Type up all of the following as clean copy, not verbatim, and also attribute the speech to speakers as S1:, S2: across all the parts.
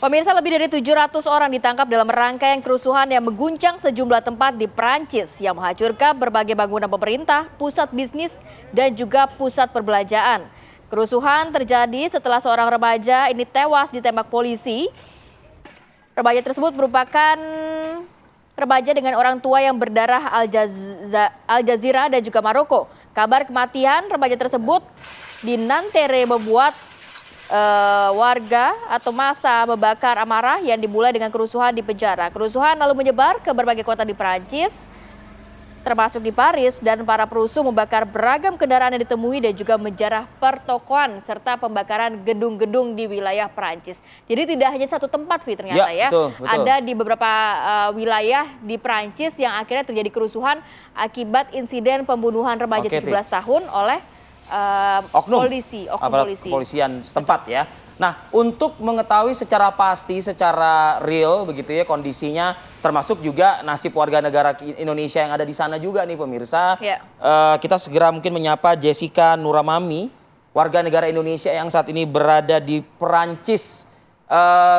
S1: Pemirsa, lebih dari 700 orang ditangkap dalam rangkaian kerusuhan yang mengguncang sejumlah tempat di Prancis yang menghancurkan berbagai bangunan pemerintah, pusat bisnis, dan juga pusat perbelanjaan. Kerusuhan terjadi setelah seorang remaja ini tewas ditembak polisi. Remaja tersebut merupakan remaja dengan orang tua yang berdarah Al Jazeera dan juga Maroko. Kabar kematian remaja tersebut di Nanterre membuat warga atau massa membakar amarah yang dimulai dengan kerusuhan di penjara. Kerusuhan lalu menyebar ke berbagai kota di Prancis, termasuk di Paris, dan para perusuh membakar beragam kendaraan yang ditemui dan juga menjarah pertokoan serta pembakaran gedung-gedung di wilayah Prancis. Jadi tidak hanya satu tempat, Fi, ternyata ya.
S2: Betul, betul.
S1: Ada di beberapa wilayah di Prancis yang akhirnya terjadi kerusuhan akibat insiden pembunuhan remaja 17 tahun oleh
S2: oknum
S1: polisi.
S2: Kepolisian setempat ya. Nah, untuk mengetahui secara pasti, secara real begitu ya kondisinya, termasuk juga nasib warga negara Indonesia yang ada di sana juga nih pemirsa.
S1: Ya.
S2: Kita segera mungkin menyapa Jessica Nuramami, warga negara Indonesia yang saat ini berada di Perancis.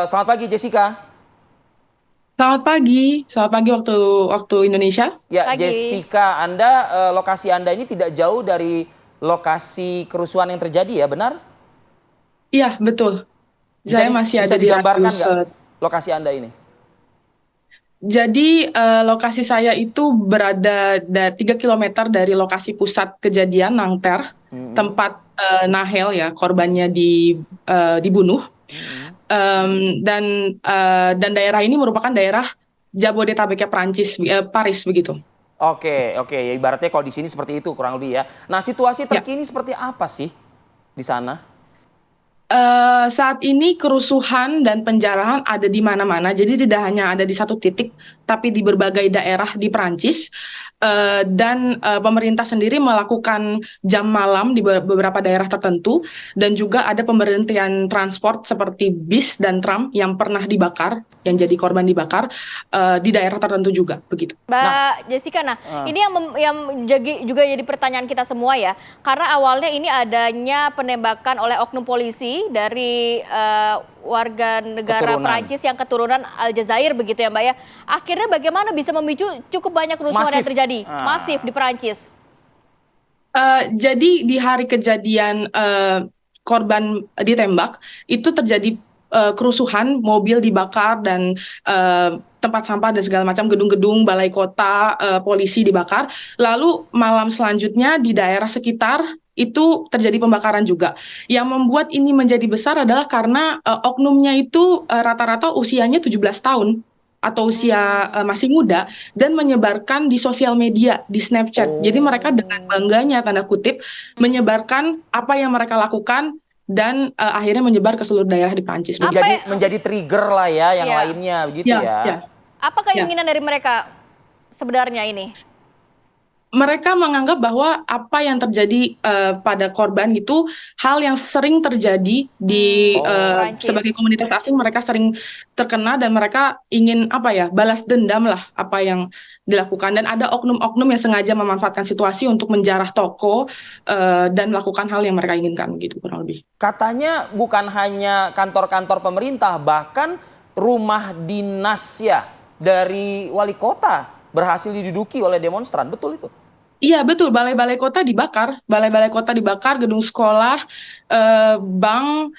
S2: Selamat pagi Jessica.
S3: Selamat pagi waktu Indonesia.
S2: Ya,
S1: Pagi.
S2: Jessica, lokasi Anda ini tidak jauh dari lokasi kerusuhan yang terjadi ya, benar?
S3: Iya, betul. Saya masih ada di
S2: digambarkan
S3: radius.
S2: nggak lokasi Anda ini?
S3: Jadi lokasi saya itu berada 3 km dari lokasi pusat kejadian Nanterre, tempat Nahel ya korbannya dibunuh. Dan daerah ini merupakan daerah Jabodetabeknya Prancis, Paris begitu.
S2: Oke, ya ibaratnya kalau di sini seperti itu kurang lebih ya. Nah, situasi terkini seperti apa sih di sana?
S3: Saat ini kerusuhan dan penjarahan ada di mana-mana, jadi tidak hanya ada di satu titik, tapi di berbagai daerah di Prancis. Dan pemerintah sendiri melakukan jam malam di beberapa daerah tertentu, dan juga ada pemberhentian transport seperti bis dan tram yang pernah dibakar, yang jadi korban dibakar di daerah tertentu juga, begitu.
S1: Mbak Jessica, ini yang juga jadi pertanyaan kita semua ya, karena awalnya ini adanya penembakan oleh oknum polisi dari warga negara Prancis yang keturunan Aljazair begitu ya Mbak ya. Akhirnya bagaimana bisa memicu cukup banyak kerusuhan yang terjadi masif di Prancis?
S3: Jadi di hari kejadian korban ditembak itu terjadi kerusuhan, mobil dibakar dan tempat sampah dan segala macam, gedung-gedung, balai kota, polisi dibakar. Lalu malam selanjutnya di daerah sekitar itu terjadi pembakaran juga. Yang membuat ini menjadi besar adalah karena oknumnya itu rata-rata usianya 17 tahun atau usia masih muda, dan menyebarkan di sosial media, di Snapchat. Jadi mereka dengan bangganya, tanda kutip, menyebarkan apa yang mereka lakukan, dan akhirnya menyebar ke seluruh daerah di Prancis.
S2: Menjadi trigger lah ya yang lainnya begitu ya.
S1: Apa keinginan dari mereka sebenarnya ini?
S3: Mereka menganggap bahwa apa yang terjadi pada korban itu hal yang sering terjadi di sebagai komunitas asing, mereka sering terkena, dan mereka ingin balas dendam lah apa yang dilakukan, dan ada oknum-oknum yang sengaja memanfaatkan situasi untuk menjarah toko dan melakukan hal yang mereka inginkan gitu kurang lebih.
S2: Katanya bukan hanya kantor-kantor pemerintah, bahkan rumah dinas ya dari wali kota berhasil diduduki oleh demonstran, betul itu?
S3: Iya betul, balai-balai kota dibakar, gedung sekolah, bank,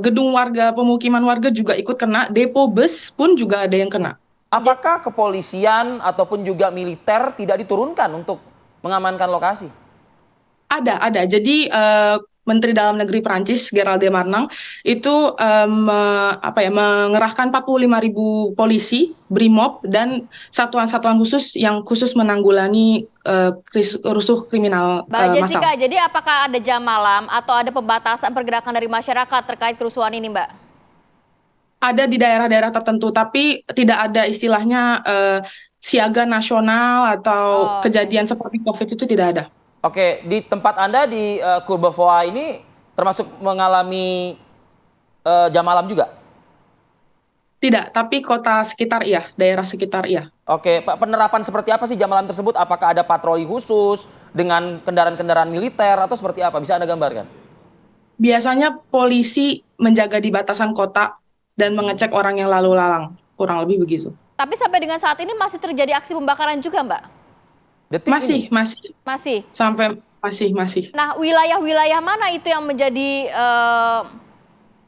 S3: gedung warga, pemukiman warga juga ikut kena, depo bus pun juga ada yang kena.
S2: Apakah kepolisian ataupun juga militer tidak diturunkan untuk mengamankan lokasi?
S3: Ada. Jadi Menteri Dalam Negeri Prancis Gerald Darmanin itu mengerahkan 45.000 polisi, BRIMOB, dan satuan-satuan khusus yang khusus menanggulangi rusuh kriminal
S1: Mbak Jessica,
S3: massal.
S1: jadi apakah ada jam malam atau ada pembatasan pergerakan dari masyarakat terkait kerusuhan ini, Mbak?
S3: Ada di daerah-daerah tertentu, tapi tidak ada istilahnya siaga nasional atau kejadian seperti COVID itu tidak ada.
S2: Oke, di tempat Anda di Courbevoie ini termasuk mengalami jam malam juga?
S3: Tidak, tapi kota sekitar iya, daerah sekitar iya.
S2: Oke, Pak, penerapan seperti apa sih jam malam tersebut? Apakah ada patroli khusus dengan kendaraan-kendaraan militer atau seperti apa? Bisa Anda gambarkan?
S3: Biasanya polisi menjaga di batasan kota, dan mengecek orang yang lalu lalang, kurang lebih begitu.
S1: Tapi sampai dengan saat ini masih terjadi aksi pembakaran juga, Mbak?
S2: Detik
S3: Masih,
S2: ini.
S3: masih
S1: Masih.
S3: sampai masih.
S1: Nah, wilayah-wilayah mana itu yang menjadi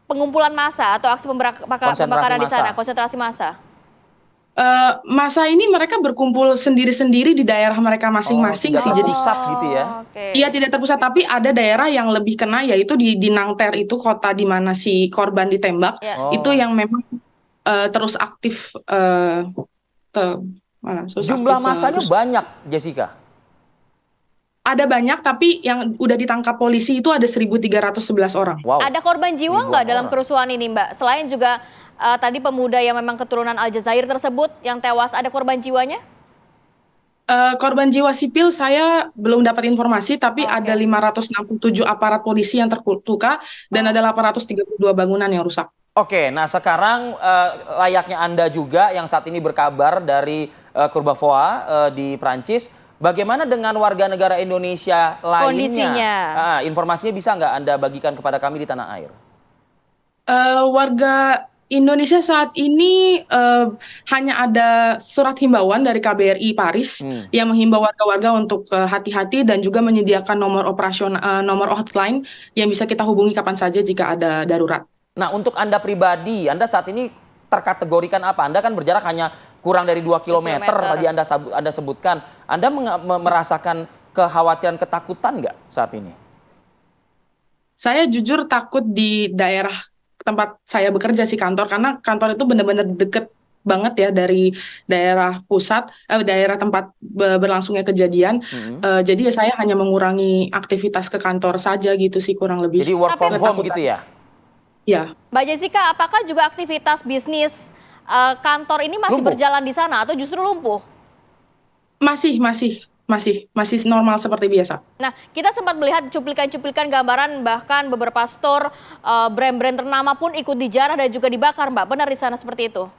S1: pengumpulan massa atau aksi
S2: Konsentrasi
S1: pembakaran di sana,
S2: massa.
S1: konsentrasi massa?
S3: Masa ini mereka berkumpul sendiri-sendiri di daerah mereka masing-masing
S2: tidak
S3: sih. Jadi
S2: terpusat gitu ya?
S1: Oke.
S3: iya tidak terpusat, tapi ada daerah yang lebih kena yaitu di Nangter itu kota di mana si korban ditembak.
S1: Ya.
S3: Itu
S2: Oh.
S3: yang memang terus aktif
S2: Jumlah masanya banyak, Jessica.
S3: ada banyak, tapi yang udah ditangkap polisi itu ada 1.311 orang.
S2: Wow.
S1: Ada korban jiwa
S2: Ribuan
S1: nggak dalam
S2: orang.
S1: kerusuhan ini, Mbak? Selain juga tadi pemuda yang memang keturunan Aljazair tersebut yang tewas, ada korban jiwanya?
S3: Korban jiwa sipil saya belum dapat informasi, tapi
S1: Oke.
S3: ada 567 aparat polisi yang terluka dan ada 832 bangunan yang rusak.
S2: Oke, nah sekarang layaknya Anda juga yang saat ini berkabar dari Courbevoie di Prancis, bagaimana dengan warga negara Indonesia lainnya?
S1: Kondisinya.
S2: Informasinya bisa nggak Anda bagikan kepada kami di tanah air?
S3: Warga Indonesia saat ini hanya ada surat himbauan dari KBRI Paris yang menghimbau warga-warga untuk hati-hati dan juga menyediakan nomor hotline yang bisa kita hubungi kapan saja jika ada darurat.
S2: Nah, untuk Anda pribadi, Anda saat ini terkategorikan apa? Anda kan berjarak hanya kurang dari 2 kilometer tadi Anda sebutkan. Anda merasakan kekhawatiran, ketakutan nggak saat ini?
S3: Saya jujur takut di daerah tempat saya bekerja sih, kantor, karena kantor itu benar-benar deket banget ya dari daerah pusat, daerah tempat berlangsungnya kejadian. Jadi ya saya hanya mengurangi aktivitas ke kantor saja gitu sih kurang lebih.
S2: Jadi work from home gitu ya?
S3: Ya.
S1: Mbak Jessica, apakah juga aktivitas bisnis kantor ini masih
S2: Lumpuh?
S1: berjalan di sana atau justru lumpuh?
S3: Masih normal seperti biasa.
S1: Nah, kita sempat melihat cuplikan-cuplikan gambaran bahkan beberapa store brand-brand ternama pun ikut dijarah dan juga dibakar, Mbak. Benar di sana seperti itu?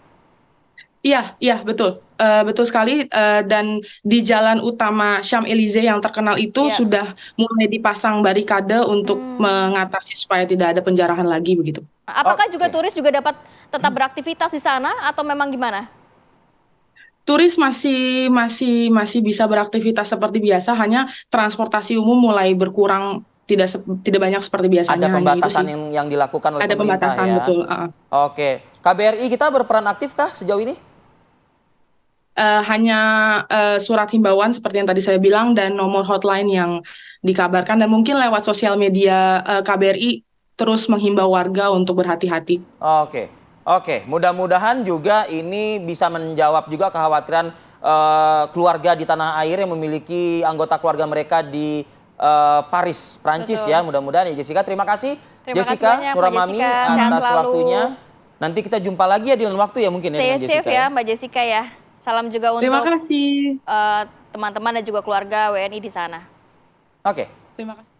S3: Iya, betul. Betul sekali. Dan di jalan utama Champs-Élysées yang terkenal itu sudah mulai dipasang barikade untuk mengatasi supaya tidak ada penjarahan lagi begitu.
S1: Apakah juga turis juga dapat tetap beraktivitas di sana atau memang gimana?
S3: Turis masih bisa beraktivitas seperti biasa, hanya transportasi umum mulai berkurang, tidak banyak seperti biasanya.
S2: Ada pembatasan yang dilakukan oleh
S3: ada
S2: pemerintah
S3: pembatasan,
S2: ya?
S3: betul.
S2: Oke. KBRI kita berperan aktif kah sejauh ini?
S3: Hanya surat himbauan seperti yang tadi saya bilang dan nomor hotline yang dikabarkan, dan mungkin lewat sosial media KBRI terus menghimbau warga untuk berhati-hati.
S2: Oke, mudah-mudahan juga ini bisa menjawab juga kekhawatiran keluarga di tanah air yang memiliki anggota keluarga mereka di Paris, Prancis.
S1: Betul.
S2: Ya. Mudah-mudahan ya Jessica. Terima kasih
S1: kasih
S2: Jessica
S1: banyak,
S2: Nuramami
S1: Mbak Jessica. Sehat
S2: atas
S1: selalu.
S2: waktunya. Nanti kita jumpa lagi ya di lain waktu ya mungkin ya dengan
S1: Stay
S2: Jessica.
S1: safe ya Mbak Jessica ya. Salam juga untuk
S3: Terima kasih.
S1: teman-teman dan juga keluarga WNI di sana.
S2: Oke.
S3: Terima kasih.